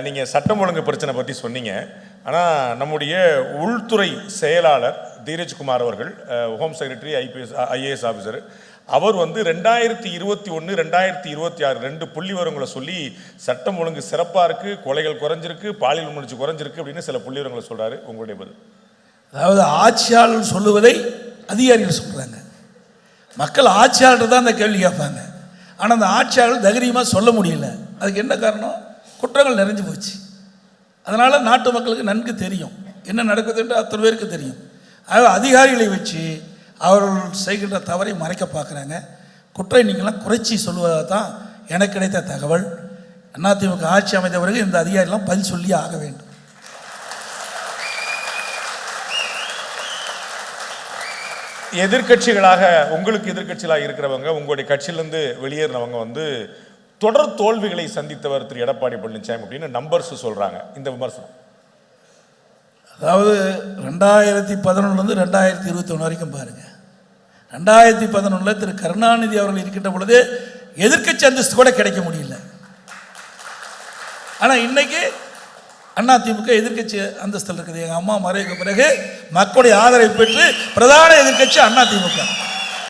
நீங்கள் சட்டம் ஒழுங்கு பிரச்சனை பற்றி சொன்னீங்க. ஆனால் நம்முடைய உள்துறை செயலாளர் தீரஜ்குமார் அவர்கள், ஹோம் செக்ரட்டரி, ஐஏஎஸ் ஆஃபீஸர், அவர் 2021, 2026 2 புள்ளி விவரங்களை சொல்லி சட்டம் ஒழுங்கு சிறப்பாக இருக்குது, கொலைகள் குறைஞ்சிருக்கு, பாலியல் முயற்சி குறைஞ்சிருக்கு அப்படின்னு சில புள்ளி விவரங்களை சொல்கிறாரு. உங்களுடைய பதில்? அதாவது ஆட்சியாளர் சொல்லுவதை அதிகாரிகள் சொல்கிறாங்க. மக்கள் ஆட்சியாளர் தான் அந்த கேள்வி கேட்பாங்க. ஆனால் அந்த ஆட்சியாளர் தைரியமாக சொல்ல முடியல. அதுக்கு என்ன காரணம்? குற்றங்கள் நிறைஞ்சு போச்சு. அதனால் நாட்டு மக்களுக்கு நன்கு தெரியும் என்ன நடக்குதுன்ற அத்தனை பேருக்கு தெரியும். அதாவது அதிகாரிகளை வச்சு அவர்கள் செய்கின்ற தவறை மறைக்க பார்க்குறாங்க. குற்ற எண்ணிக்கைலாம் குறைச்சி சொல்லுவதாக தான் எனக்கு கிடைத்த தகவல். அதிமுக ஆட்சி அமைந்த பிறகு இந்த அதிகாரிலாம் பதில் சொல்லி ஆக வேண்டும். எதிர்கட்சிகளாக, உங்களுக்கு எதிர்கட்சிகளாக இருக்கிறவங்க, உங்களுடைய கட்சியிலேருந்து வெளியேறினவங்க தொடர் தோல்விகளை சந்தித்தவர் திரு எடப்பாடி பழனிசாமி அப்படின்னு நம்பர்ஸ் சொல்கிறாங்க. இந்த விமர்சனம், அதாவது 2011 2021 வரைக்கும் பாருங்கள். 2011 திரு கருணாநிதி அவர்கள் இருக்கின்ற பொழுது எதிர்க்கட்சி அந்தஸ்து கூட கிடைக்க முடியல. ஆனால் இன்னைக்கு அதிமுக எதிர்க்கட்சி அந்தஸ்தில் இருக்குது. எங்கள் அம்மா மறைவுக்கு பிறகு மக்களுடைய ஆதரவை பெற்று பிரதான எதிர்க்கட்சி அதிமுக.